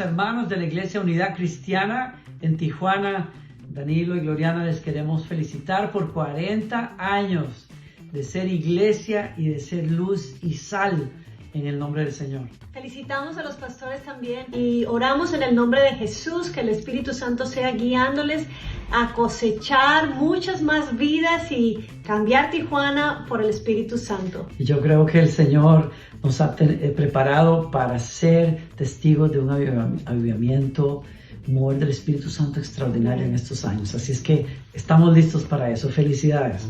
hermanos de la Iglesia Unidad Cristiana en Tijuana. Danilo y Gloriana, les queremos felicitar por 40 años de ser iglesia y de ser luz y sal en el nombre del Señor. Felicitamos a los pastores también y oramos en el nombre de Jesús que el Espíritu Santo sea guiándoles a cosechar muchas más vidas y cambiar Tijuana por el Espíritu Santo. Y yo creo que el Señor nos ha preparado para ser testigos de un avivamiento, mover del Espíritu Santo extraordinario en estos años. Así es que estamos listos para eso. Felicidades.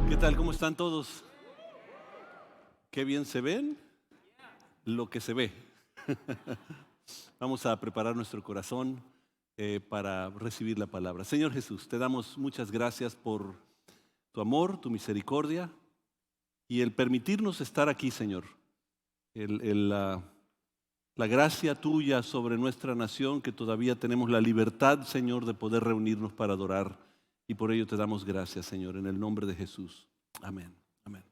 ¿Qué tal? ¿Cómo están todos? ¿Qué bien se ven? Lo que se ve. Vamos a preparar nuestro corazón para recibir la palabra. Señor Jesús, te damos muchas gracias por tu amor, tu misericordia y el permitirnos estar aquí, Señor. La gracia tuya sobre nuestra nación, que todavía tenemos la libertad, Señor, de poder reunirnos para adorar. Y por ello te damos gracias, Señor, en el nombre de Jesús. Amén. Amén.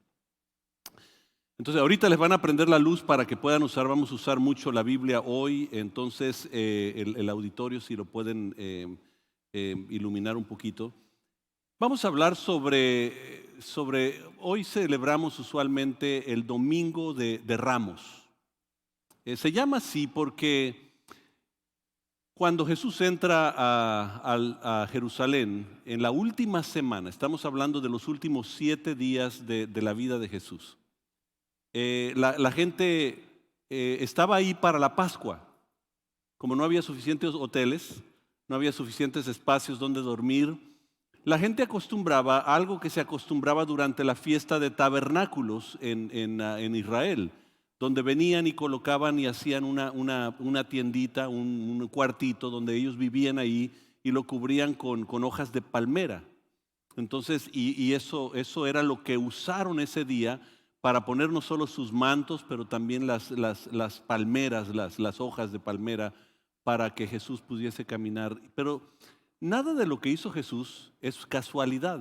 Entonces ahorita les van a prender la luz para que puedan usar, vamos a usar mucho la Biblia hoy, entonces el auditorio si lo pueden iluminar un poquito. Vamos a hablar sobre hoy celebramos usualmente el Domingo de Ramos. Se llama así porque cuando Jesús entra a Jerusalén en la última semana, estamos hablando de los últimos 7 días de la vida de Jesús. La gente estaba ahí para la Pascua. Como no había suficientes hoteles, no había suficientes espacios donde dormir, la gente acostumbraba a algo que se acostumbraba durante la fiesta de tabernáculos en Israel, donde venían y colocaban y hacían una tiendita, un cuartito donde ellos vivían ahí y lo cubrían con hojas de palmera. Entonces, y eso era lo que usaron ese día para poner no solo sus mantos, pero también las palmeras, las hojas de palmera, para que Jesús pudiese caminar. Pero nada de lo que hizo Jesús es casualidad.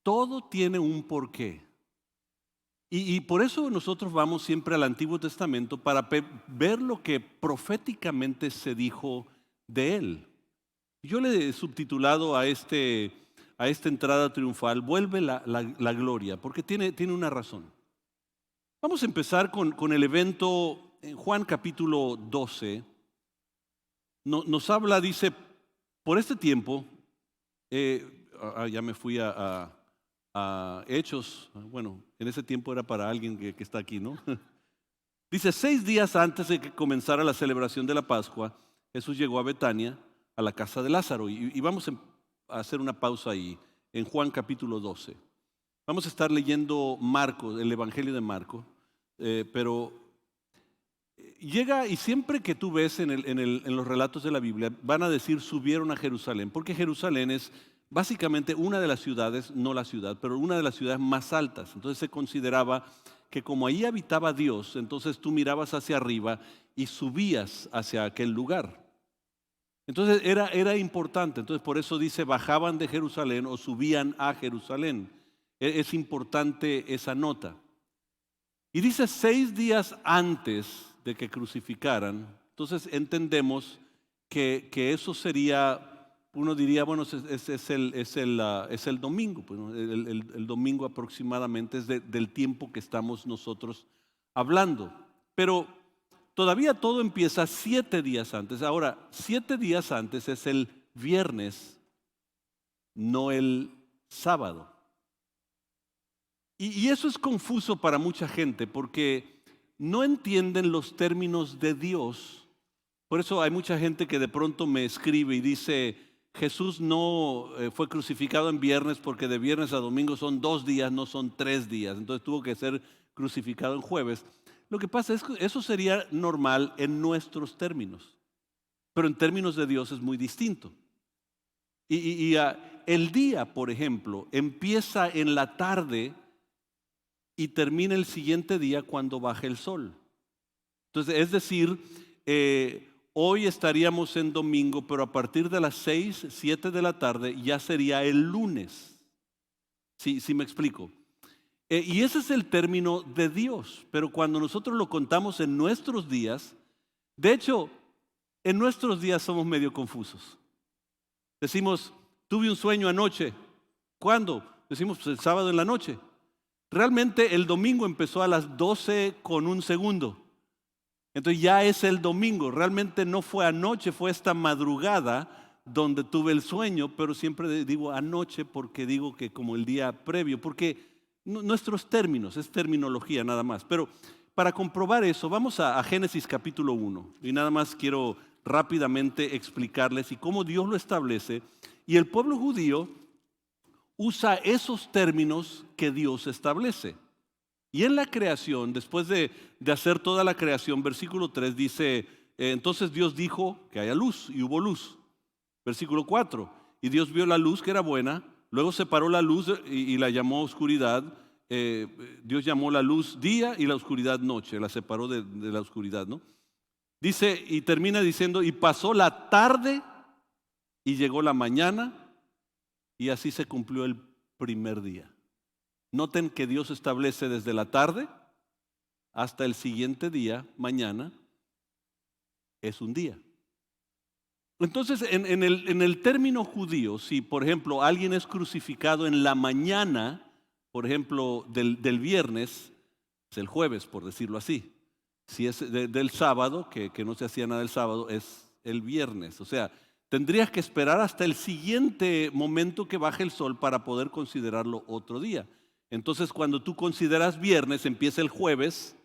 Todo tiene un porqué. Y por eso nosotros vamos siempre al Antiguo Testamento para ver lo que proféticamente se dijo de Él. Yo le he subtitulado a esta entrada triunfal, vuelve la gloria, porque tiene una razón. Vamos a empezar con el evento en Juan capítulo 12. Nos habla, dice, por este tiempo, ya me fui a Hechos, bueno, en ese tiempo era para alguien que está aquí, ¿no? Dice, 6 días antes de que comenzara la celebración de la Pascua, Jesús llegó a Betania, a la casa de Lázaro, y vamos a hacer una pausa ahí, en Juan capítulo 12. Vamos a estar leyendo Marcos, el Evangelio de Marcos, pero llega, y siempre que tú ves en los relatos de la Biblia, van a decir subieron a Jerusalén, porque Jerusalén es básicamente una de las ciudades, no la ciudad, pero una de las ciudades más altas. Entonces se consideraba que como ahí habitaba Dios, entonces tú mirabas hacia arriba y subías hacia aquel lugar. Entonces era importante, entonces por eso dice bajaban de Jerusalén o subían a Jerusalén. Es importante esa nota. Y dice 6 días antes de que crucificaran, entonces entendemos que eso sería, uno diría, bueno, es el domingo, pues, ¿no? El domingo aproximadamente es del tiempo que estamos nosotros hablando. Pero todavía todo empieza 7 días antes. Ahora, 7 días antes es el viernes, no el sábado. Y eso es confuso para mucha gente porque no entienden los términos de Dios. Por eso hay mucha gente que de pronto me escribe y dice, Jesús no fue crucificado en viernes porque de viernes a domingo son 2 días, no son 3 días. Entonces tuvo que ser crucificado en jueves. Lo que pasa es que eso sería normal en nuestros términos, pero en términos de Dios es muy distinto. El día, por ejemplo, empieza en la tarde y termina el siguiente día cuando baja el sol. Entonces, es decir, hoy estaríamos en domingo, pero a partir de las 6, 7 de la tarde ya sería el lunes. Sí me explico. Y ese es el término de Dios, pero cuando nosotros lo contamos en nuestros días, de hecho, en nuestros días somos medio confusos. Decimos, tuve un sueño anoche. ¿Cuándo? Decimos, pues el sábado en la noche. Realmente el domingo empezó a las 12 con un segundo. Entonces ya es el domingo. Realmente no fue anoche, fue esta madrugada donde tuve el sueño, pero siempre digo anoche porque digo que como el día previo, porque nuestros términos, es terminología nada más. Pero para comprobar eso, vamos a Génesis capítulo 1. Y nada más quiero rápidamente explicarles y cómo Dios lo establece. Y el pueblo judío usa esos términos que Dios establece. Y en la creación, después de hacer toda la creación, versículo 3 dice, entonces Dios dijo que haya luz y hubo luz. Versículo 4, y Dios vio la luz que era buena, luego separó la luz y la llamó oscuridad. Dios llamó la luz día y la oscuridad noche, la separó de la oscuridad, ¿no? Dice y termina diciendo, y pasó la tarde y llegó la mañana y así se cumplió el primer día. Noten que Dios establece desde la tarde hasta el siguiente día, mañana, es un día. Entonces, en el término judío, si por ejemplo alguien es crucificado en la mañana, por ejemplo del viernes, es el jueves, por decirlo así. Si es del sábado, que no se hacía nada el sábado, es el viernes. O sea, tendrías que esperar hasta el siguiente momento que baje el sol para poder considerarlo otro día. Entonces, cuando tú consideras viernes, empieza el jueves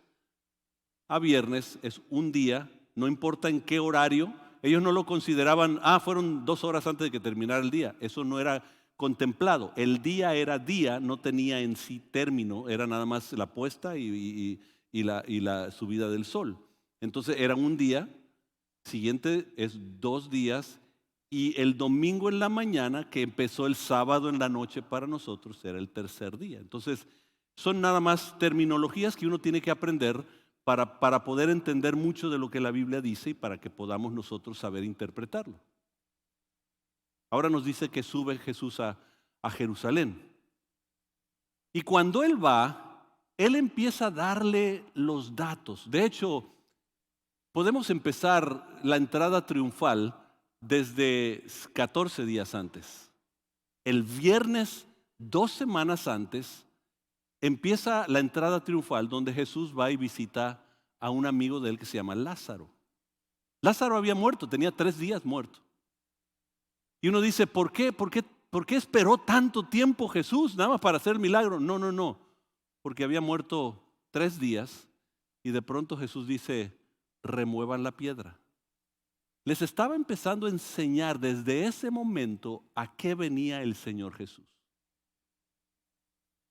a viernes, es un día, no importa en qué horario. Ellos no lo consideraban, fueron 2 horas antes de que terminara el día. Eso no era contemplado. El día era día, no tenía en sí término, era nada más la puesta y la subida del sol. Entonces era un día, siguiente es 2 días, y el domingo en la mañana, que empezó el sábado en la noche para nosotros, era el tercer día. Entonces son nada más terminologías que uno tiene que aprender para poder entender mucho de lo que la Biblia dice y para que podamos nosotros saber interpretarlo. Ahora nos dice que sube Jesús a Jerusalén. Y cuando Él va, Él empieza a darle los datos. De hecho, podemos empezar la entrada triunfal desde 14 días antes. El viernes, 2 semanas antes, empieza la entrada triunfal donde Jesús va y visita a un amigo de él que se llama Lázaro. Lázaro había muerto, tenía 3 días muerto. Y uno dice, ¿por qué esperó tanto tiempo Jesús nada más para hacer el milagro? No, porque había muerto 3 días y de pronto Jesús dice, remuevan la piedra. Les estaba empezando a enseñar desde ese momento a qué venía el Señor Jesús.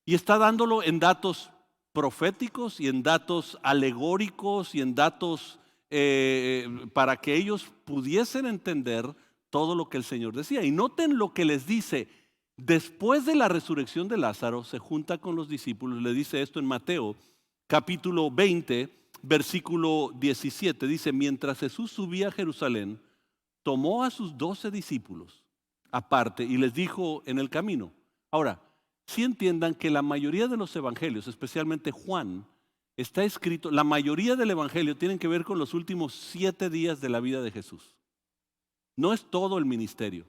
Y está dándolo en datos proféticos y en datos alegóricos y en datos para que ellos pudiesen entender todo lo que el Señor decía. Y noten lo que les dice. Después de la resurrección de Lázaro, se junta con los discípulos. Le dice esto en Mateo, capítulo 20, versículo 17. Dice, mientras Jesús subía a Jerusalén, tomó a sus 12 discípulos aparte y les dijo en el camino. Ahora, sí entiendan que la mayoría de los evangelios, especialmente Juan, está escrito, la mayoría del evangelio tienen que ver con los últimos 7 días de la vida de Jesús. No es todo el ministerio.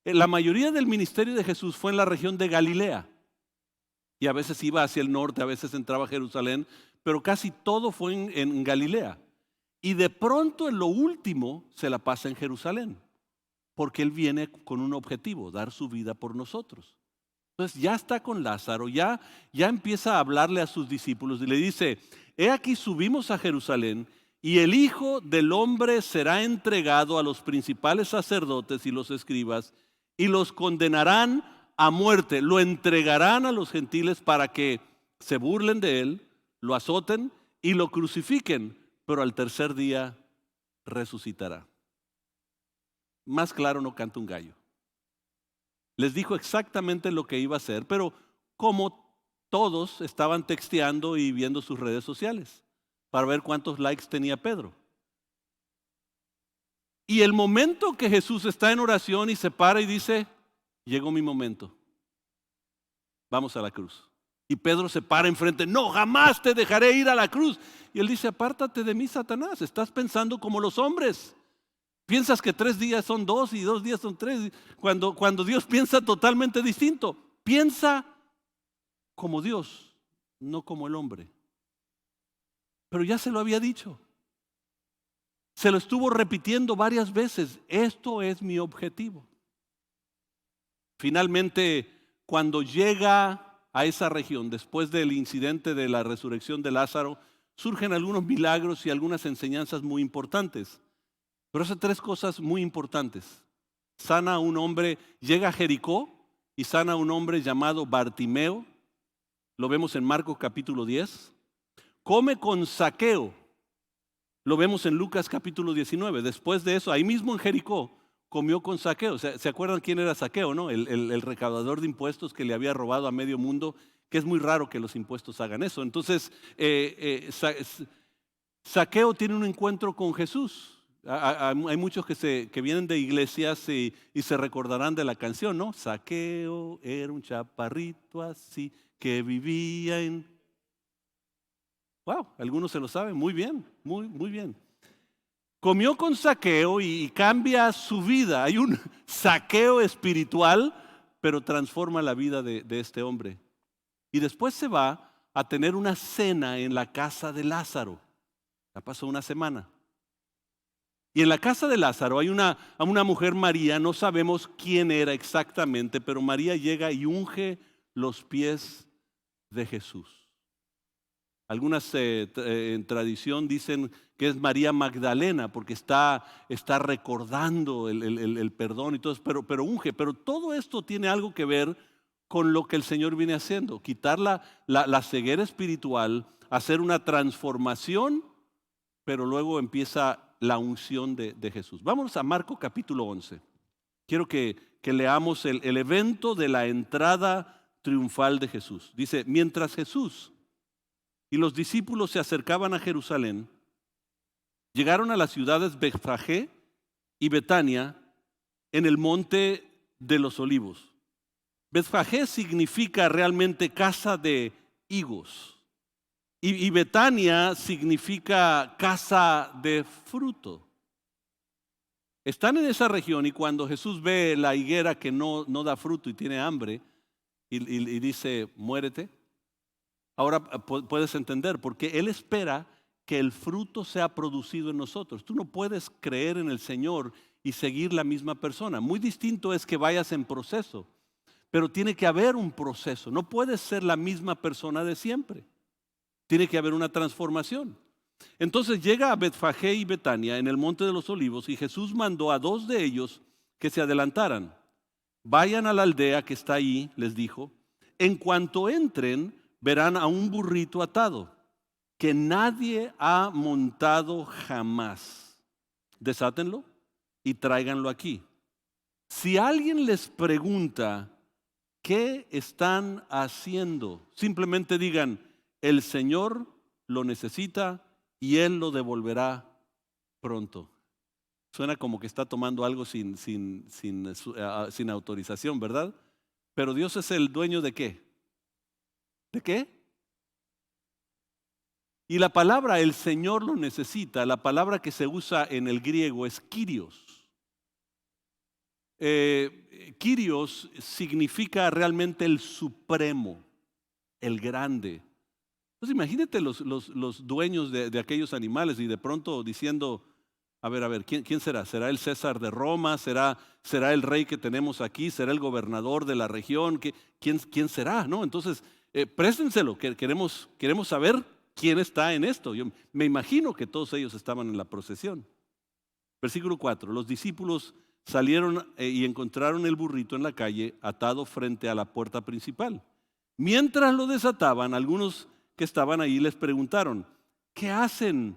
La mayoría del ministerio de Jesús fue en la región de Galilea. Y a veces iba hacia el norte, a veces entraba a Jerusalén, pero casi todo fue en Galilea. Y de pronto en lo último se la pasa en Jerusalén, porque Él viene con un objetivo, dar su vida por nosotros. Entonces ya está con Lázaro, ya empieza a hablarle a sus discípulos y le dice, he aquí subimos a Jerusalén y el Hijo del Hombre será entregado a los principales sacerdotes y los escribas y los condenarán a muerte, lo entregarán a los gentiles para que se burlen de Él, lo azoten y lo crucifiquen, pero al tercer día resucitará. Más claro no canta un gallo. Les dijo exactamente lo que iba a hacer, pero como todos estaban texteando y viendo sus redes sociales para ver cuántos likes tenía Pedro. Y el momento que Jesús está en oración y se para y dice, llegó mi momento, vamos a la cruz. Y Pedro se para enfrente, no, jamás te dejaré ir a la cruz. Y él dice, apártate de mí, Satanás, estás pensando como los hombres. Piensas que 3 días son 2 y 2 días son 3, cuando Dios piensa totalmente distinto. Piensa como Dios, no como el hombre. Pero ya se lo había dicho. Se lo estuvo repitiendo varias veces. Esto es mi objetivo. Finalmente, cuando llega a esa región, después del incidente de la resurrección de Lázaro, surgen algunos milagros y algunas enseñanzas muy importantes. Pero hace 3 cosas muy importantes. Sana a un hombre, llega a Jericó y sana a un hombre llamado Bartimeo. Lo vemos en Marcos capítulo 10. Come con Zaqueo. Lo vemos en Lucas capítulo 19. Después de eso, ahí mismo en Jericó, comió con Zaqueo. ¿Se acuerdan quién era Zaqueo, no? El recaudador de impuestos que le había robado a medio mundo, que es muy raro que los impuestos hagan eso. Entonces, Zaqueo tiene un encuentro con Jesús. Hay muchos que vienen de iglesias y se recordarán de la canción, ¿no? Zaqueo era un chaparrito así que vivía en... Wow, algunos se lo saben, muy bien, muy bien. Comió con Zaqueo y cambia su vida. Hay un saqueo espiritual, pero transforma la vida de este hombre. Y después se va a tener una cena en la casa de Lázaro. Ya pasó una semana. Y en la casa de Lázaro hay una mujer, María, no sabemos quién era exactamente, pero María llega y unge los pies de Jesús. Algunas en tradición dicen que es María Magdalena porque está recordando el perdón y todo eso, pero unge. Pero todo esto tiene algo que ver con lo que el Señor viene haciendo. Quitar la ceguera espiritual, hacer una transformación, pero luego empieza la unción de Jesús. Vamos a Marcos capítulo 11. Quiero que leamos el evento de la entrada triunfal de Jesús. Dice, mientras Jesús y los discípulos se acercaban a Jerusalén, llegaron a las ciudades Betfagé y Betania en el monte de los olivos. Betfagé significa realmente casa de higos y Betania significa casa de fruto. Están en esa región y cuando Jesús ve la higuera que no da fruto y tiene hambre y dice, muérete. Ahora puedes entender, porque Él espera que el fruto sea producido en nosotros. Tú no puedes creer en el Señor y seguir la misma persona. Muy distinto es que vayas en proceso, pero tiene que haber un proceso. No puedes ser la misma persona de siempre. Tiene que haber una transformación. Entonces llega a Betfagé y Betania en el monte de los olivos y Jesús mandó a 2 de ellos que se adelantaran. Vayan a la aldea que está ahí, les dijo. En cuanto entren, verán a un burrito atado que nadie ha montado jamás. Desátenlo y tráiganlo aquí. Si alguien les pregunta, ¿qué están haciendo? Simplemente digan, el Señor lo necesita y Él lo devolverá pronto. Suena como que está tomando algo sin autorización, ¿verdad? Pero Dios es el dueño ¿de qué? ¿De qué? Y la palabra el Señor lo necesita, la palabra que se usa en el griego es Kyrios. Kyrios significa realmente el supremo, el grande. Entonces imagínate los dueños de aquellos animales y de pronto diciendo, a ver, ¿quién será? ¿Será el César de Roma? ¿Será el rey que tenemos aquí? ¿Será el gobernador de la región? ¿Quién será? ¿No? Entonces, préstenselo, queremos saber quién está en esto. Yo me imagino que todos ellos estaban en la procesión. Versículo 4, los discípulos salieron y encontraron el burrito en la calle atado frente a la puerta principal. Mientras lo desataban, algunos que estaban ahí les preguntaron, ¿qué hacen?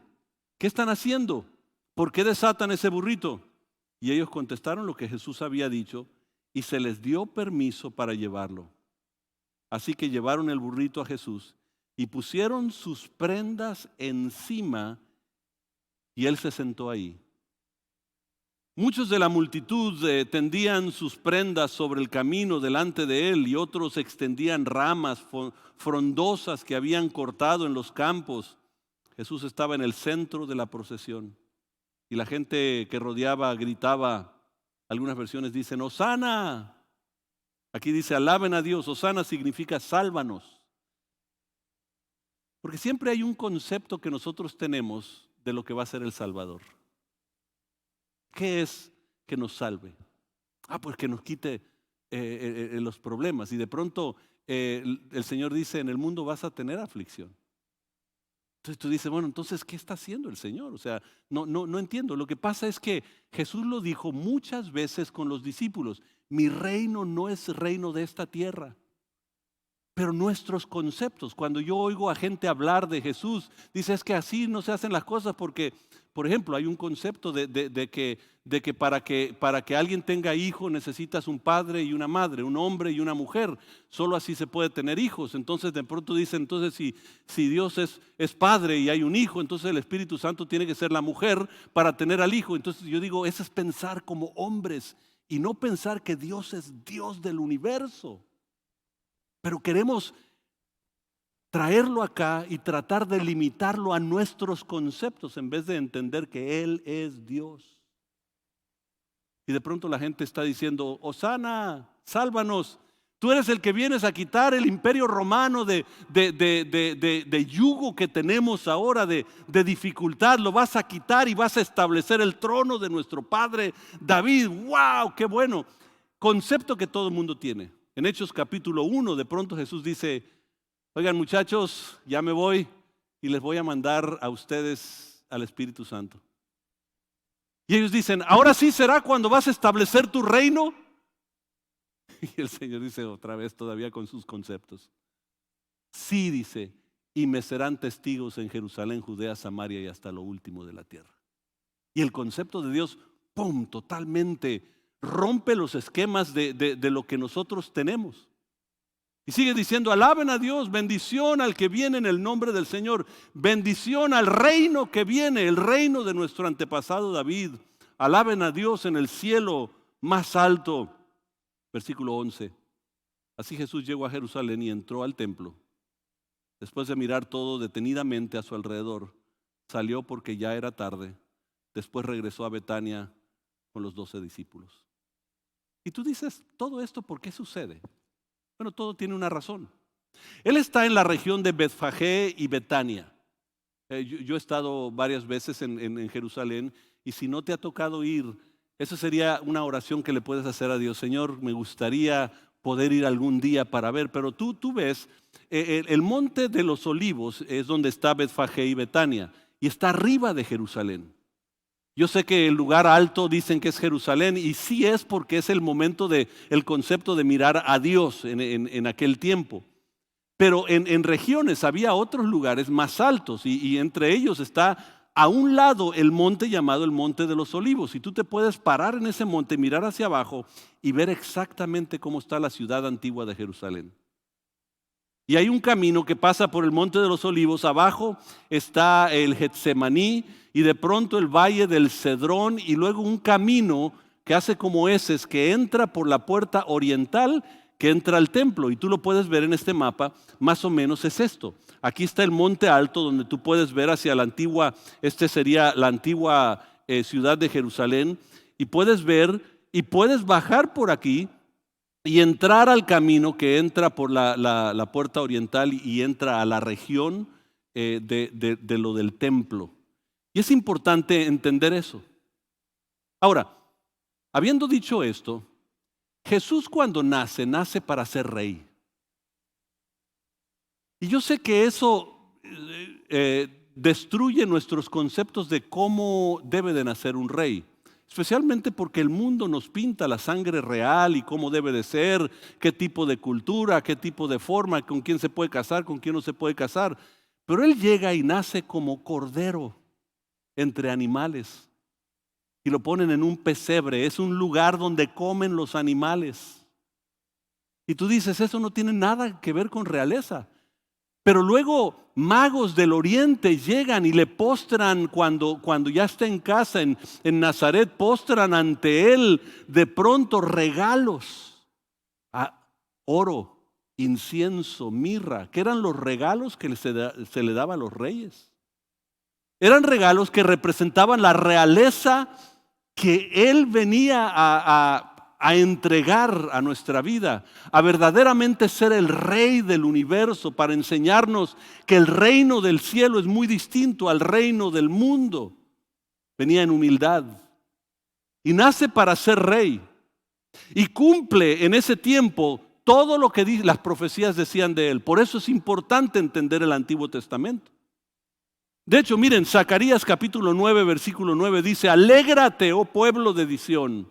¿Qué están haciendo? ¿Por qué desatan ese burrito? Y ellos contestaron lo que Jesús había dicho y se les dio permiso para llevarlo. Así que llevaron el burrito a Jesús y pusieron sus prendas encima y él se sentó ahí. Muchos de la multitud tendían sus prendas sobre el camino delante de él y otros extendían ramas frondosas que habían cortado en los campos. Jesús estaba en el centro de la procesión y la gente que rodeaba gritaba, algunas versiones dicen, ¡Hosana! Aquí dice, alaben a Dios. Hosana significa sálvanos. Porque siempre hay un concepto que nosotros tenemos de lo que va a ser el Salvador. ¿Qué es que nos salve? Pues que nos quite los problemas. Y de pronto el Señor dice, en el mundo vas a tener aflicción. Entonces tú dices, bueno, entonces, ¿qué está haciendo el Señor? O sea, no entiendo. Lo que pasa es que Jesús lo dijo muchas veces con los discípulos. Mi reino no es reino de esta tierra. Pero nuestros conceptos, cuando yo oigo a gente hablar de Jesús, dice es que así no se hacen las cosas porque, por ejemplo, hay un concepto de que para que alguien tenga hijos necesitas un padre y una madre, un hombre y una mujer. Solo así se puede tener hijos. Entonces de pronto dicen, entonces si Dios es padre y hay un hijo, entonces el Espíritu Santo tiene que ser la mujer para tener al hijo. Entonces yo digo, eso es pensar como hombres y no pensar que Dios es Dios del universo. Pero queremos traerlo acá y tratar de limitarlo a nuestros conceptos en vez de entender que Él es Dios. Y de pronto la gente está diciendo, Hosana, sálvanos. Tú eres el que vienes a quitar el imperio romano de yugo que tenemos ahora, de dificultad. Lo vas a quitar y vas a establecer el trono de nuestro padre David. ¡Wow! ¡Qué bueno! Concepto que todo el mundo tiene. En Hechos capítulo 1, de pronto Jesús dice, oigan muchachos, ya me voy y les voy a mandar a ustedes al Espíritu Santo. Y ellos dicen, ¿ahora sí será cuando vas a establecer tu reino? Y el Señor dice otra vez todavía con sus conceptos. Sí, dice, y me serán testigos en Jerusalén, Judea, Samaria y hasta lo último de la tierra. Y el concepto de Dios, ¡pum!, totalmente rompe los esquemas de lo que nosotros tenemos. Y sigue diciendo, alaben a Dios, bendición al que viene en el nombre del Señor, bendición al reino que viene, el reino de nuestro antepasado David. Alaben a Dios en el cielo más alto. Versículo 11. Así Jesús llegó a Jerusalén y entró al templo. Después de mirar todo detenidamente a su alrededor, salió porque ya era tarde. Después regresó a Betania con los 12 discípulos. Y tú dices, ¿todo esto por qué sucede? Bueno, todo tiene una razón. Él está en la región de Betfagé y Betania. Yo he estado varias veces en Jerusalén y si no te ha tocado ir, esa sería una oración que le puedes hacer a Dios. Señor, me gustaría poder ir algún día para ver, pero tú ves, el monte de los olivos es donde está Betfagé y Betania y está arriba de Jerusalén. Yo sé que el lugar alto dicen que es Jerusalén y sí es porque es el momento el concepto de mirar a Dios en aquel tiempo. Pero en regiones había otros lugares más altos y entre ellos está a un lado el monte llamado el Monte de los Olivos. Y tú te puedes parar en ese monte, mirar hacia abajo y ver exactamente cómo está la ciudad antigua de Jerusalén. Y hay un camino que pasa por el Monte de los Olivos. Abajo está el Getsemaní y de pronto el Valle del Cedrón y luego un camino que hace como heces que entra por la puerta oriental que entra al templo. Y tú lo puedes ver en este mapa, más o menos es esto. Aquí está el monte alto donde tú puedes ver hacia la antigua, sería la antigua ciudad de Jerusalén. Y puedes ver y puedes bajar por aquí y entrar al camino que entra por la puerta oriental y entra a la región de lo del templo. Y es importante entender eso. Ahora, habiendo dicho esto, Jesús cuando nace para ser rey. Y yo sé que eso destruye nuestros conceptos de cómo debe de nacer un rey. Especialmente porque el mundo nos pinta la sangre real y cómo debe de ser, qué tipo de cultura, qué tipo de forma, con quién se puede casar, con quién no se puede casar. Pero Él llega y nace como cordero entre animales. Y lo ponen en un pesebre, es un lugar donde comen los animales. Y tú dices, eso no tiene nada que ver con realeza. Pero luego magos del oriente llegan y le postran cuando ya está en casa en Nazaret, postran ante él de pronto regalos, oro, incienso, mirra, que eran los regalos que se le daba a los reyes. Eran regalos que representaban la realeza que él venía a entregar a nuestra vida, a verdaderamente ser el rey del universo, para enseñarnos que el reino del cielo es muy distinto al reino del mundo. Venía en humildad y nace para ser rey y cumple en ese tiempo todo lo que las profecías decían de él. Por eso es importante entender el Antiguo Testamento. De hecho, miren, Zacarías capítulo 9, versículo 9 dice: alégrate, oh pueblo de Sión,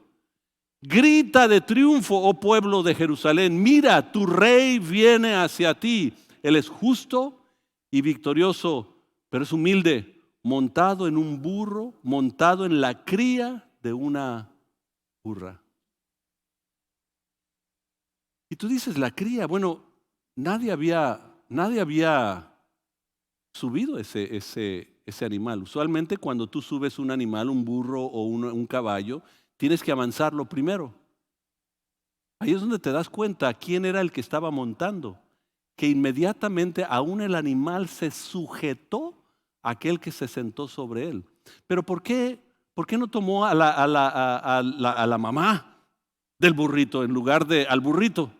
grita de triunfo, oh pueblo de Jerusalén. Mira, tu rey viene hacia ti. Él es justo y victorioso, pero es humilde, montado en un burro, montado en la cría de una burra. Y tú dices, la cría, bueno, nadie había subido ese animal. Usualmente cuando tú subes un animal, un burro o un caballo, tienes que avanzarlo primero. Ahí es donde te das cuenta quién era el que estaba montando, que inmediatamente aún el animal se sujetó a aquel que se sentó sobre él. Pero ¿por qué no tomó a la mamá del burrito en lugar de al burrito?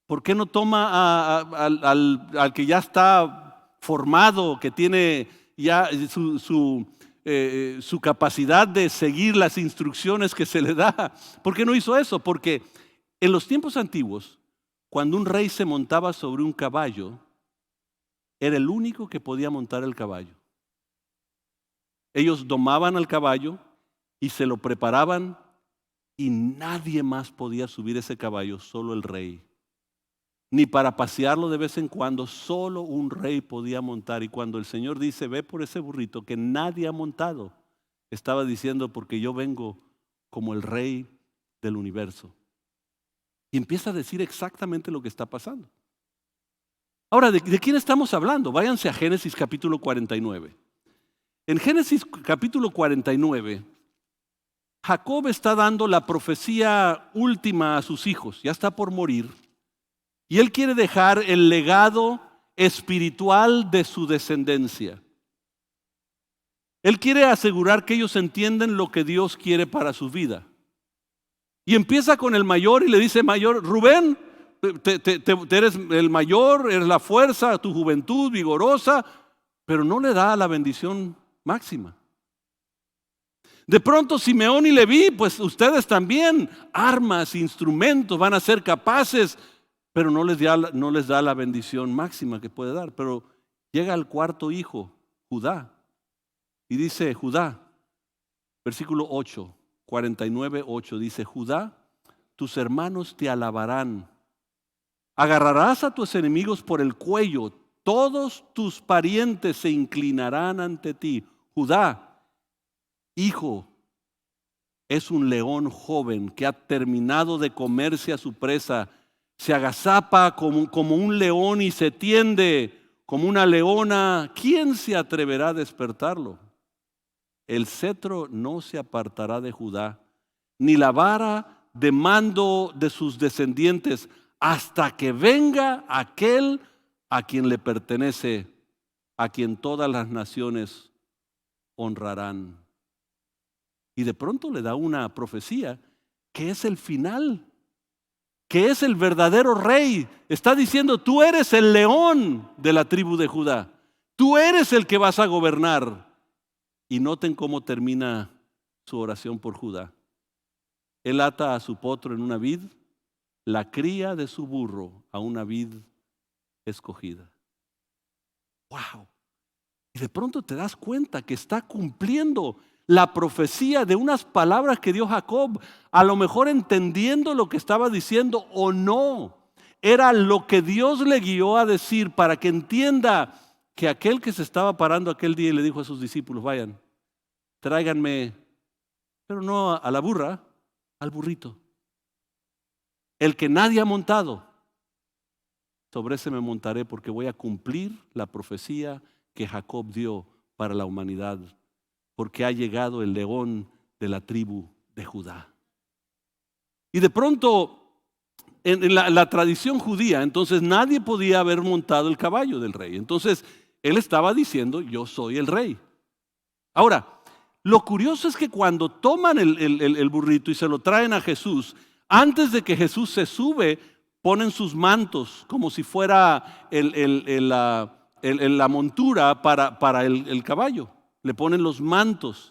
¿Por qué no toma al que ya está formado, que tiene ya su capacidad de seguir las instrucciones que se le da? ¿Por qué no hizo eso? Porque en los tiempos antiguos, cuando un rey se montaba sobre un caballo, era el único que podía montar el caballo. Ellos domaban al caballo y se lo preparaban y nadie más podía subir ese caballo, solo el rey. Ni para pasearlo de vez en cuando, solo un rey podía montar. Y cuando el Señor dice, ve por ese burrito que nadie ha montado, estaba diciendo, porque yo vengo como el rey del universo. Y empieza a decir exactamente lo que está pasando. Ahora, ¿de quién estamos hablando? Váyanse a Génesis capítulo 49. En Génesis capítulo 49, Jacob está dando la profecía última a sus hijos. Ya está por morir. Y él quiere dejar el legado espiritual de su descendencia. Él quiere asegurar que ellos entienden lo que Dios quiere para su vida. Y empieza con el mayor y le dice, mayor, Rubén, eres el mayor, eres la fuerza, tu juventud vigorosa, pero no le da la bendición máxima. De pronto Simeón y Leví, pues ustedes también, armas, instrumentos, van a ser capaces, pero no les da la bendición máxima que puede dar. Pero llega el cuarto hijo, Judá, y dice, Judá, versículo 8, 49:8, dice, Judá, tus hermanos te alabarán, agarrarás a tus enemigos por el cuello, todos tus parientes se inclinarán ante ti. Judá, hijo, es un león joven que ha terminado de comerse a su presa. Se agazapa como un león y se tiende como una leona. ¿Quién se atreverá a despertarlo? El cetro no se apartará de Judá, ni la vara de mando de sus descendientes, hasta que venga aquel a quien le pertenece, a quien todas las naciones honrarán. Y de pronto le da una profecía que es el final, que es el verdadero rey. Está diciendo, tú eres el león de la tribu de Judá. Tú eres el que vas a gobernar. Y noten cómo termina su oración por Judá. Él ata a su potro en una vid, la cría de su burro a una vid escogida. ¡Wow! Y de pronto te das cuenta que está cumpliendo la profecía de unas palabras que dio Jacob, a lo mejor entendiendo lo que estaba diciendo o no. Era lo que Dios le guió a decir para que entienda que aquel que se estaba parando aquel día y le dijo a sus discípulos, vayan, tráiganme, pero no a la burra, al burrito. El que nadie ha montado, sobre ese me montaré porque voy a cumplir la profecía que Jacob dio para la humanidad, porque ha llegado el león de la tribu de Judá. Y de pronto, en la tradición judía, entonces nadie podía haber montado el caballo del rey. Entonces, él estaba diciendo, yo soy el rey. Ahora, lo curioso es que cuando toman el burrito y se lo traen a Jesús, antes de que Jesús se sube, ponen sus mantos como si fuera la montura para el caballo. Le ponen los mantos.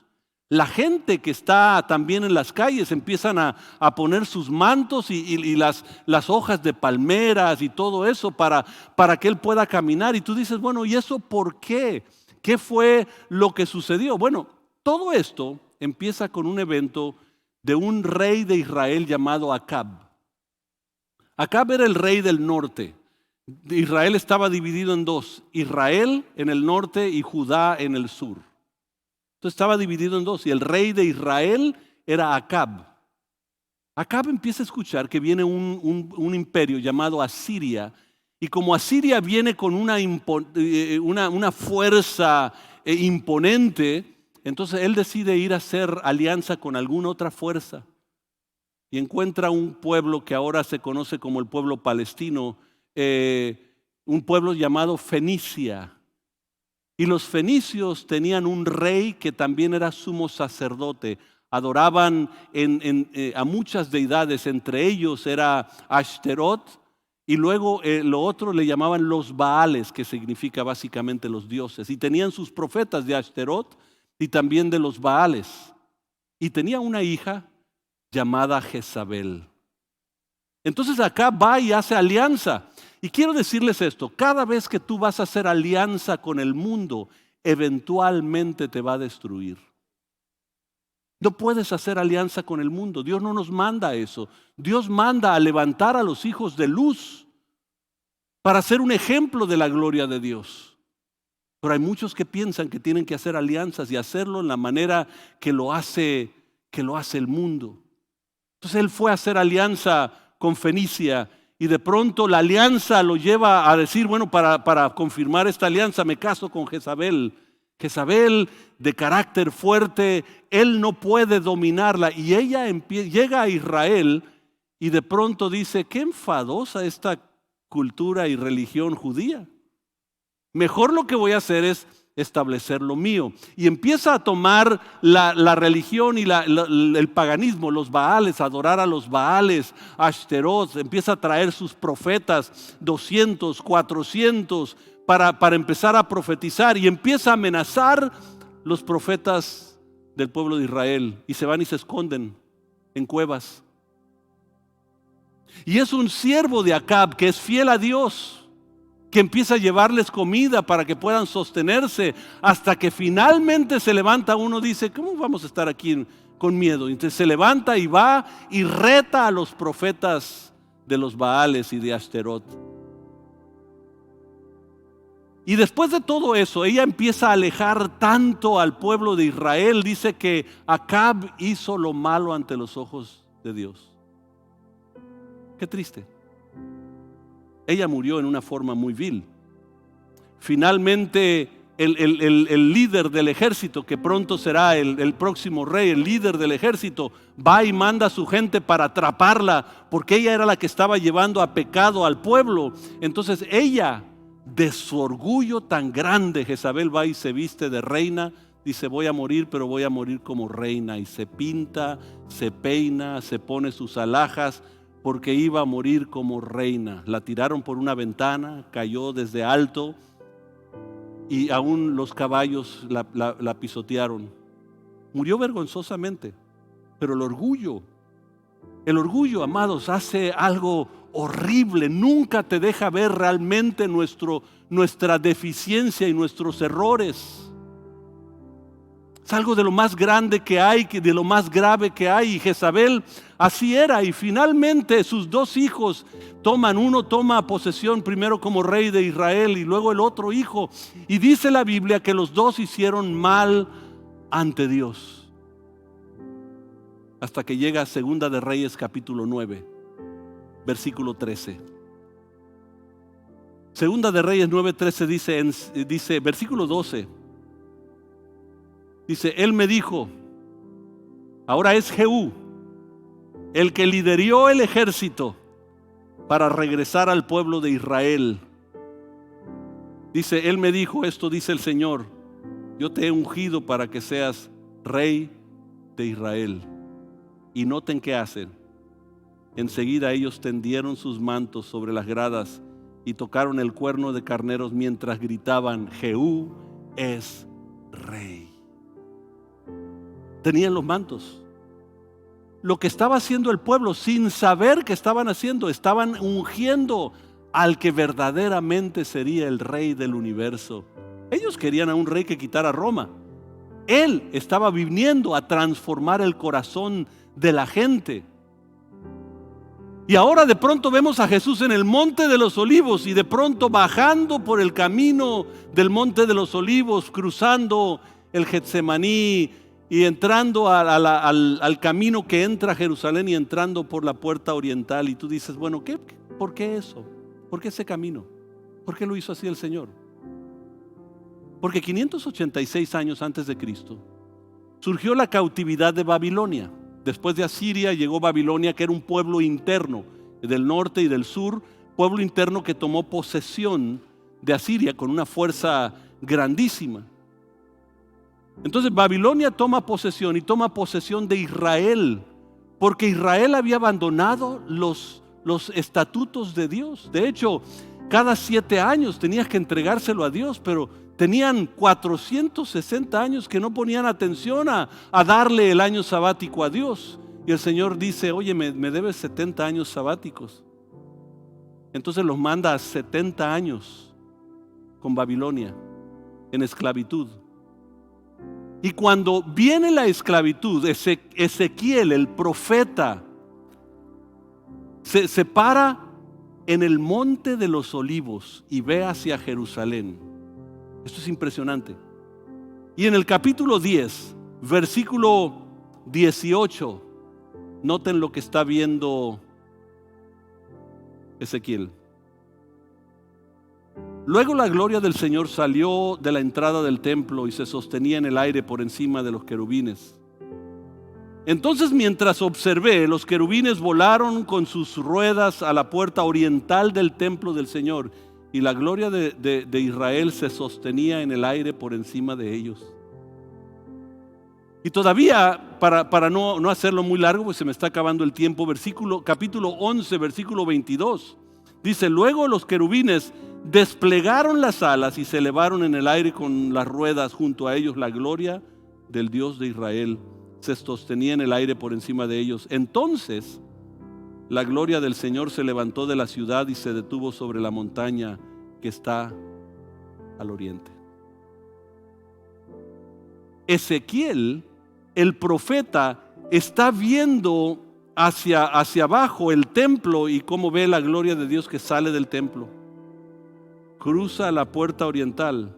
La gente que está también en las calles empiezan a poner sus mantos y las hojas de palmeras y todo eso para que él pueda caminar. Y tú dices, bueno, ¿y eso por qué? ¿Qué fue lo que sucedió? Bueno, todo esto empieza con un evento de un rey de Israel llamado Acab. Acab era el rey del norte. Israel estaba dividido en dos, Israel en el norte y Judá en el sur. Entonces estaba dividido en dos y el rey de Israel era Acab. Acab empieza a escuchar que viene un imperio llamado Asiria, y como Asiria viene con una fuerza imponente, entonces él decide ir a hacer alianza con alguna otra fuerza y encuentra un pueblo que ahora se conoce como el pueblo palestino, un pueblo llamado Fenicia. Y los fenicios tenían un rey que también era sumo sacerdote. Adoraban a muchas deidades, entre ellos era Ashterot, y luego lo otro le llamaban los Baales, que significa básicamente los dioses. Y tenían sus profetas de Ashterot y también de los Baales. Y tenía una hija llamada Jezabel. Entonces acá va y hace alianza. Y quiero decirles esto, cada vez que tú vas a hacer alianza con el mundo, eventualmente te va a destruir. No puedes hacer alianza con el mundo, Dios no nos manda a eso. Dios manda a levantar a los hijos de luz para ser un ejemplo de la gloria de Dios. Pero hay muchos que piensan que tienen que hacer alianzas y hacerlo en la manera que lo hace el mundo. Entonces él fue a hacer alianza con Fenicia y de pronto la alianza lo lleva a decir, bueno, para confirmar esta alianza me caso con Jezabel. Jezabel de carácter fuerte, él no puede dominarla y ella llega a Israel y de pronto dice, qué enfadosa esta cultura y religión judía. Mejor lo que voy a hacer es establecer lo mío. Y empieza a tomar la religión y el paganismo, los Baales, adorar a los Baales, Ashterot, empieza a traer sus profetas, 200, 400, para empezar a profetizar y empieza a amenazar los profetas del pueblo de Israel y se van y se esconden en cuevas. Y es un siervo de Acab que es fiel a Dios, que empieza a llevarles comida para que puedan sostenerse, hasta que finalmente se levanta uno, dice, ¿cómo vamos a estar aquí con miedo? Entonces se levanta y va y reta a los profetas de los Baales y de Ashterot. Y después de todo eso, ella empieza a alejar tanto al pueblo de Israel, dice que Acab hizo lo malo ante los ojos de Dios. Qué triste. Ella murió en una forma muy vil. Finalmente el líder del ejército, que pronto será el próximo rey, el líder del ejército, va y manda a su gente para atraparla, porque ella era la que estaba llevando a pecado al pueblo. Entonces ella, de su orgullo tan grande, Jezabel va y se viste de reina, dice voy a morir, pero voy a morir como reina, y se pinta, se peina, se pone sus alhajas, porque iba a morir como reina. La tiraron por una ventana, cayó desde alto y aún los caballos la pisotearon. Murió vergonzosamente. Pero el orgullo, amados, hace algo horrible. Nunca te deja ver realmente nuestra deficiencia y nuestros errores. Es algo de lo más grande que hay, de lo más grave que hay. Y Jezabel así era. Y finalmente sus dos hijos uno toma posesión primero como rey de Israel y luego el otro hijo. Y dice la Biblia que los dos hicieron mal ante Dios. Hasta que llega Segunda de Reyes capítulo 9, versículo 13. Segunda de Reyes 9:13 dice, versículo 12, dice, él me dijo, ahora es Jehú, el que lideró el ejército para regresar al pueblo de Israel. Dice, él me dijo, esto dice el Señor, yo te he ungido para que seas rey de Israel. Y noten qué hacen. Enseguida ellos tendieron sus mantos sobre las gradas y tocaron el cuerno de carneros mientras gritaban, Jehú es rey. Tenían los mantos. Lo que estaba haciendo el pueblo, sin saber qué estaban haciendo, estaban ungiendo al que verdaderamente sería el rey del universo. Ellos querían a un rey que quitara Roma. Él estaba viniendo a transformar el corazón de la gente. Y ahora de pronto vemos a Jesús en el Monte de los Olivos y de pronto bajando por el camino del Monte de los Olivos, cruzando el Getsemaní y entrando al camino que entra a Jerusalén y entrando por la puerta oriental. Y tú dices, bueno, ¿por qué eso? ¿Por qué ese camino? ¿Por qué lo hizo así el Señor? Porque 586 años antes de Cristo surgió la cautividad de Babilonia. Después de Asiria llegó Babilonia, que era un pueblo interno del norte y del sur, pueblo interno que tomó posesión de Asiria con una fuerza grandísima. Entonces Babilonia toma posesión y toma posesión de Israel, porque Israel había abandonado los estatutos de Dios. De hecho, cada 7 años tenías que entregárselo a Dios, pero tenían 460 años que no ponían atención a darle el año sabático a Dios. Y el Señor dice, oye, me debes 70 años sabáticos. Entonces los manda a 70 años con Babilonia en esclavitud. Y cuando viene la esclavitud, Ezequiel, el profeta, se para en el Monte de los Olivos y ve hacia Jerusalén. Esto es impresionante. Y en el capítulo 10, versículo 18, noten lo que está viendo Ezequiel. Luego la gloria del Señor salió de la entrada del templo y se sostenía en el aire por encima de los querubines. Entonces, mientras observé, los querubines volaron con sus ruedas a la puerta oriental del templo del Señor, y la gloria de Israel se sostenía en el aire por encima de ellos. Y todavía, para no hacerlo muy largo, pues se me está acabando el tiempo, capítulo 11, versículo 22, dice, luego los querubines desplegaron las alas y se elevaron en el aire con las ruedas, junto a ellos la gloria del Dios de Israel se sostenía en el aire por encima de ellos. Entonces la gloria del Señor se levantó de la ciudad y se detuvo sobre la montaña que está al oriente. Ezequiel, el profeta, está viendo hacia abajo el templo y cómo ve la gloria de Dios que sale del templo. Cruza la puerta oriental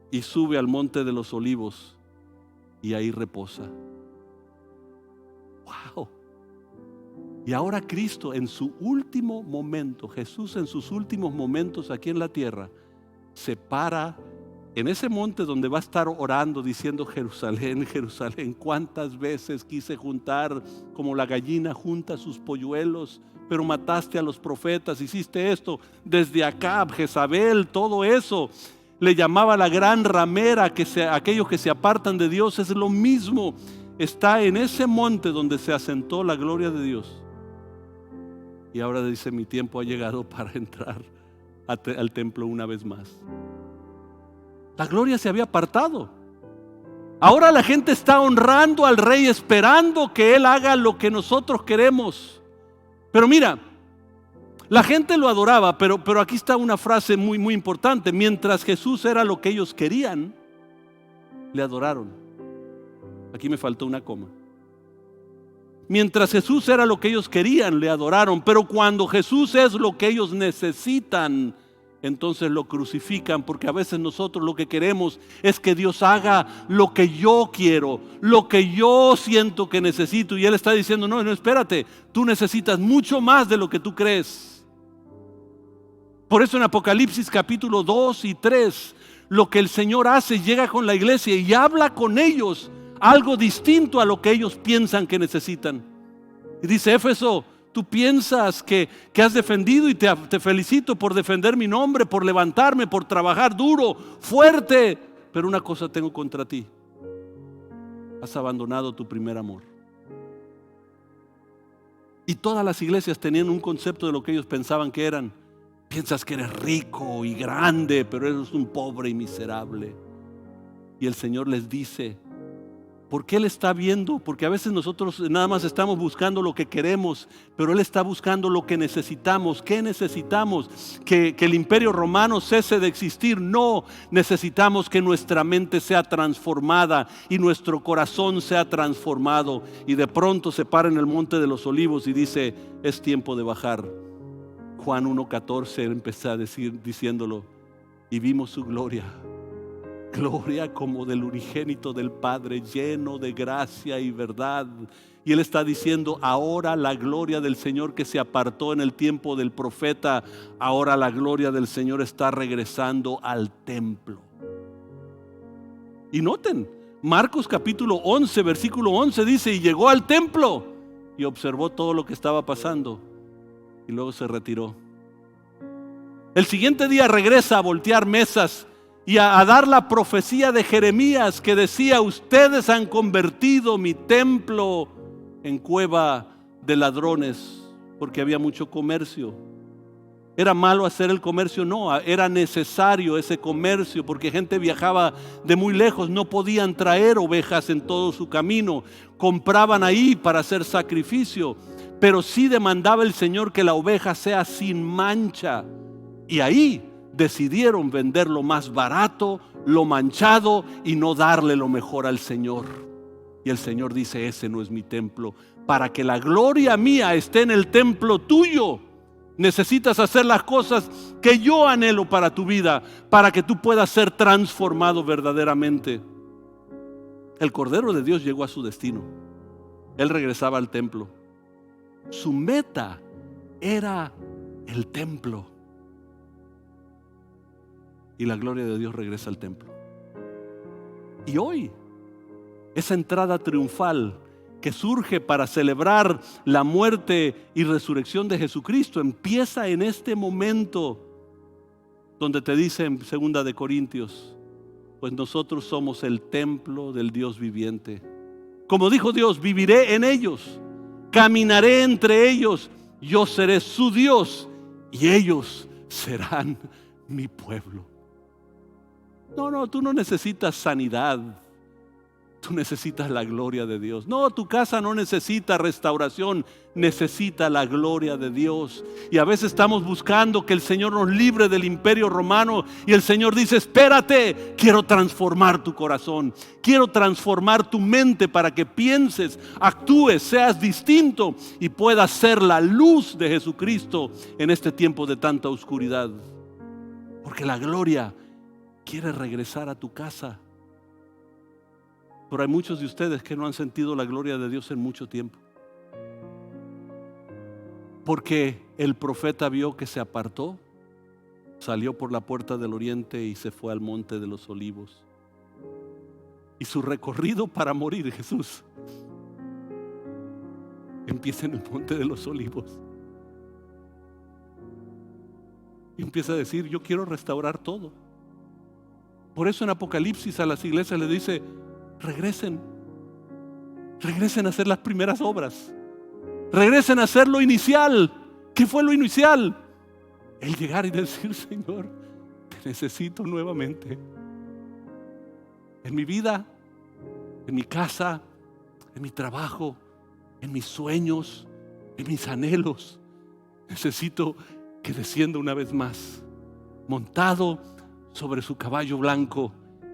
y sube al Monte de los Olivos y ahí reposa. ¡Wow! Y ahora Cristo en su último momento, Jesús en sus últimos momentos aquí en la tierra, se para en ese monte donde va a estar orando diciendo, Jerusalén, Jerusalén, cuántas veces quise juntar como la gallina junta sus polluelos, pero mataste a los profetas, hiciste esto desde Acab, Jezabel, todo eso. Le llamaba la gran ramera, aquellos que se apartan de Dios, es lo mismo. Está en ese monte donde se asentó la gloria de Dios. Y ahora dice, mi tiempo ha llegado para entrar al templo una vez más. La gloria se había apartado. Ahora la gente está honrando al rey, esperando que él haga lo que nosotros queremos. Pero mira, la gente lo adoraba, pero aquí está una frase muy, muy importante. Mientras Jesús era lo que ellos querían, le adoraron. Aquí me faltó una coma. Mientras Jesús era lo que ellos querían, le adoraron. Pero cuando Jesús es lo que ellos necesitan, entonces lo crucifican, porque a veces nosotros lo que queremos es que Dios haga lo que yo quiero, lo que yo siento que necesito. Y Él está diciendo, no, espérate, tú necesitas mucho más de lo que tú crees. Por eso en Apocalipsis capítulo 2 y 3, lo que el Señor hace, llega con la iglesia y habla con ellos algo distinto a lo que ellos piensan que necesitan. Y dice: Éfeso, tú piensas que has defendido, y te felicito por defender mi nombre, por levantarme, por trabajar duro, fuerte. Pero una cosa tengo contra ti: has abandonado tu primer amor. Y todas las iglesias tenían un concepto de lo que ellos pensaban que eran. Piensas que eres rico y grande, pero eres un pobre y miserable. Y el Señor les dice, ¿por qué Él está viendo? Porque a veces nosotros nada más estamos buscando lo que queremos, pero Él está buscando lo que necesitamos. ¿Qué necesitamos? ¿Que el imperio romano cese de existir? No, necesitamos que nuestra mente sea transformada y nuestro corazón sea transformado. Y de pronto se para en el monte de los olivos y dice: es tiempo de bajar. Juan 1:14 empezó a decir, diciéndolo: y vimos su gloria. Gloria como del unigénito del Padre, lleno de gracia y verdad. Y Él está diciendo: ahora la gloria del Señor, que se apartó en el tiempo del profeta, ahora la gloria del Señor está regresando al templo. Y noten, Marcos capítulo 11, versículo 11 dice: y llegó al templo y observó todo lo que estaba pasando, y luego se retiró. El siguiente día regresa a voltear mesas y a dar la profecía de Jeremías, que decía: ustedes han convertido mi templo en cueva de ladrones, porque había mucho comercio. ¿Era malo hacer el comercio? No, era necesario ese comercio, porque gente viajaba de muy lejos, no podían traer ovejas en todo su camino, compraban ahí para hacer sacrificio, pero sí demandaba el Señor que la oveja sea sin mancha, y ahí decidieron vender lo más barato, lo manchado, y no darle lo mejor al Señor. Y el Señor dice: ese no es mi templo. Para que la gloria mía esté en el templo tuyo, necesitas hacer las cosas que yo anhelo para tu vida, para que tú puedas ser transformado verdaderamente. El Cordero de Dios llegó a su destino. Él regresaba al templo. Su meta era el templo. Y la gloria de Dios regresa al templo. Y hoy, esa entrada triunfal que surge para celebrar la muerte y resurrección de Jesucristo empieza en este momento donde te dice en 2 de Corintios: pues nosotros somos el templo del Dios viviente. Como dijo Dios: viviré en ellos, caminaré entre ellos, yo seré su Dios y ellos serán mi pueblo. No, tú no necesitas sanidad, tú necesitas la gloria de Dios. No, tu casa no necesita restauración, necesita la gloria de Dios. Y a veces estamos buscando que el Señor nos libre del imperio romano, y el Señor dice: espérate, quiero transformar tu corazón, quiero transformar tu mente para que pienses, actúes, seas distinto y puedas ser la luz de Jesucristo en este tiempo de tanta oscuridad. Porque la gloria quiere regresar a tu casa. Pero hay muchos de ustedes que no han sentido la gloria de Dios en mucho tiempo, porque el profeta vio que se apartó, salió por la puerta del oriente y se fue al monte de los olivos. Y su recorrido para morir, Jesús, empieza en el monte de los olivos. Y empieza a decir: yo quiero restaurar todo. Por eso en Apocalipsis a las iglesias le dice: regresen a hacer las primeras obras, regresen a hacer lo inicial. ¿Qué fue lo inicial? El llegar y decir: Señor, te necesito nuevamente en mi vida, en mi casa, en mi trabajo, en mis sueños, en mis anhelos. Necesito que descienda una vez más, montado sobre su caballo blanco,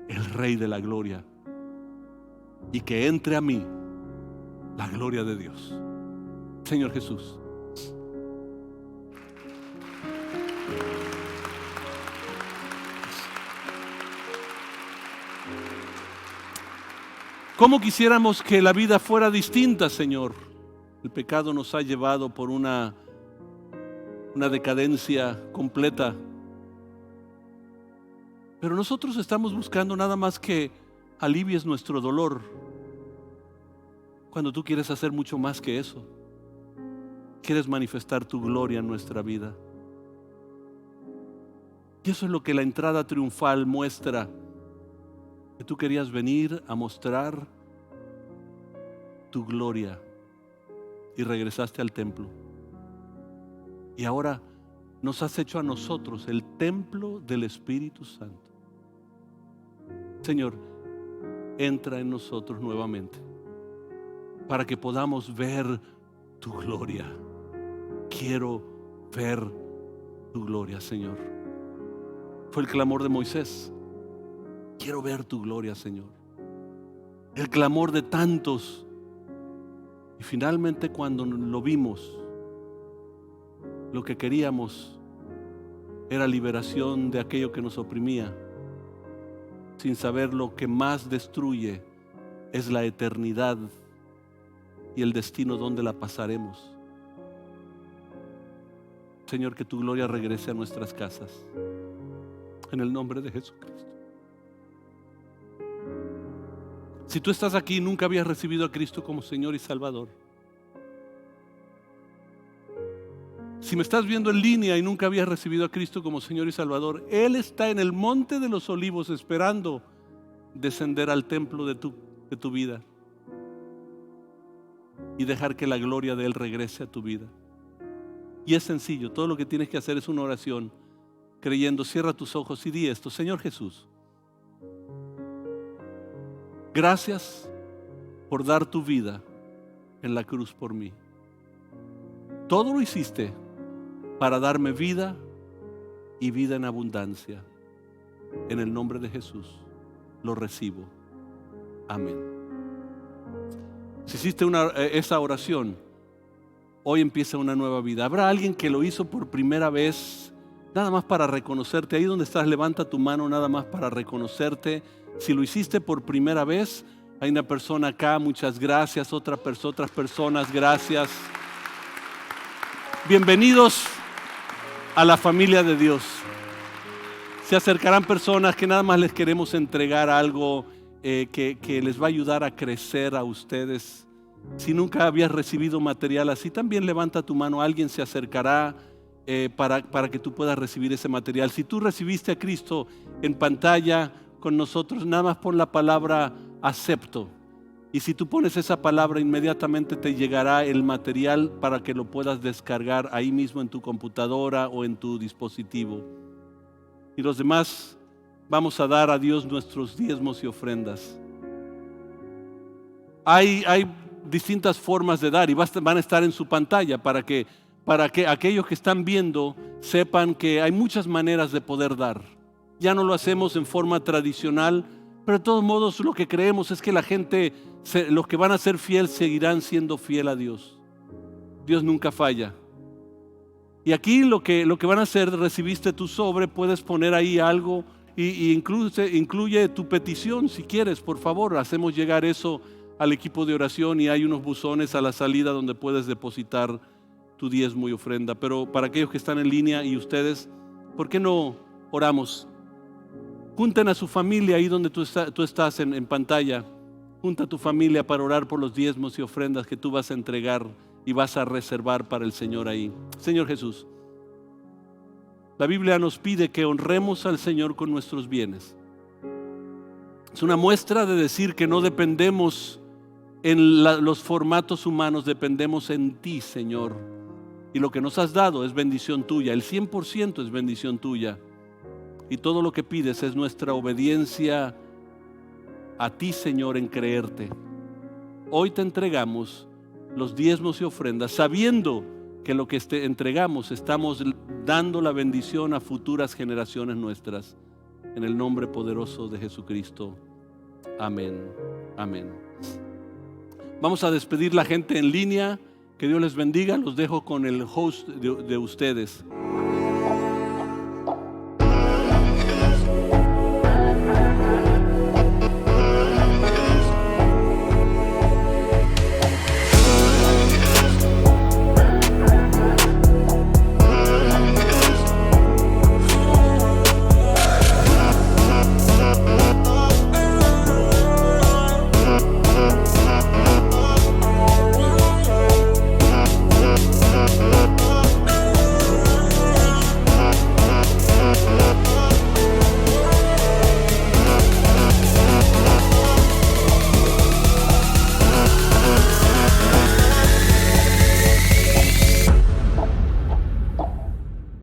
el Rey de la Gloria, y que entre a mí la gloria de Dios. Señor Jesús, ¿cómo quisiéramos que la vida fuera distinta, Señor? El pecado nos ha llevado por una una decadencia completa. Pero nosotros estamos buscando nada más que alivies nuestro dolor, cuando tú quieres hacer mucho más que eso. Quieres manifestar tu gloria en nuestra vida. Y eso es lo que la entrada triunfal muestra, que tú querías venir a mostrar tu gloria y regresaste al templo. Y ahora nos has hecho a nosotros el templo del Espíritu Santo. Señor, entra en nosotros nuevamente para que podamos ver tu gloria. Quiero ver tu gloria, Señor. Fue el clamor de Moisés. Quiero ver tu gloria, Señor. El clamor de tantos. Y finalmente, cuando lo vimos, lo que queríamos era liberación de aquello que nos oprimía, sin saber lo que más destruye es la eternidad y el destino donde la pasaremos. Señor, que tu gloria regrese a nuestras casas, en el nombre de Jesucristo. Si tú estás aquí y nunca habías recibido a Cristo como Señor y Salvador, si me estás viendo en línea y nunca habías recibido a Cristo como Señor y Salvador, Él está en el monte de los olivos esperando descender al templo de tu vida y dejar que la gloria de Él regrese a tu vida. Y es sencillo, todo lo que tienes que hacer es una oración, creyendo. Cierra tus ojos y di esto: Señor Jesús, gracias por dar tu vida en la cruz por mí. Todo lo hiciste para darme vida y vida en abundancia. En el nombre de Jesús lo recibo. Amén. Si hiciste esa oración, hoy empieza una nueva vida. Habrá alguien que lo hizo por primera vez, nada más para reconocerte. Ahí donde estás, levanta tu mano nada más para reconocerte. Si lo hiciste por primera vez, hay una persona acá, muchas gracias. Otras personas, gracias. Bienvenidos a la familia de Dios. Se acercarán personas que nada más les queremos entregar algo que les va a ayudar a crecer a ustedes. Si nunca habías recibido material así, también levanta tu mano. Alguien se acercará para que tú puedas recibir ese material. Si tú recibiste a Cristo en pantalla con nosotros, nada más pon la palabra acepto. Y si tú pones esa palabra, inmediatamente te llegará el material para que lo puedas descargar ahí mismo en tu computadora o en tu dispositivo. Y los demás vamos a dar a Dios nuestros diezmos y ofrendas. Hay distintas formas de dar y van a estar en su pantalla para que aquellos que están viendo sepan que hay muchas maneras de poder dar. Ya no lo hacemos en forma tradicional, pero de todos modos lo que creemos es que la gente, los que van a ser fieles, seguirán siendo fiel a Dios. Dios nunca falla. Y aquí lo que van a hacer, recibiste tu sobre, puedes poner ahí algo y incluye tu petición si quieres, por favor. Hacemos llegar eso al equipo de oración y hay unos buzones a la salida donde puedes depositar tu diezmo y ofrenda. Pero para aquellos que están en línea y ustedes, ¿por qué no oramos? Junten a su familia ahí donde tú estás en pantalla. Junta a tu familia para orar por los diezmos y ofrendas que tú vas a entregar y vas a reservar para el Señor ahí. Señor Jesús, la Biblia nos pide que honremos al Señor con nuestros bienes. Es una muestra de decir que no dependemos en los formatos humanos, dependemos en ti, Señor. Y lo que nos has dado es bendición tuya, el 100% es bendición tuya. Y todo lo que pides es nuestra obediencia a ti, Señor, en creerte. Hoy te entregamos los diezmos y ofrendas, sabiendo que lo que entregamos estamos dando la bendición a futuras generaciones nuestras. En el nombre poderoso de Jesucristo. Amén. Amén. Vamos a despedir la gente en línea. Que Dios les bendiga. Los dejo con el host de ustedes.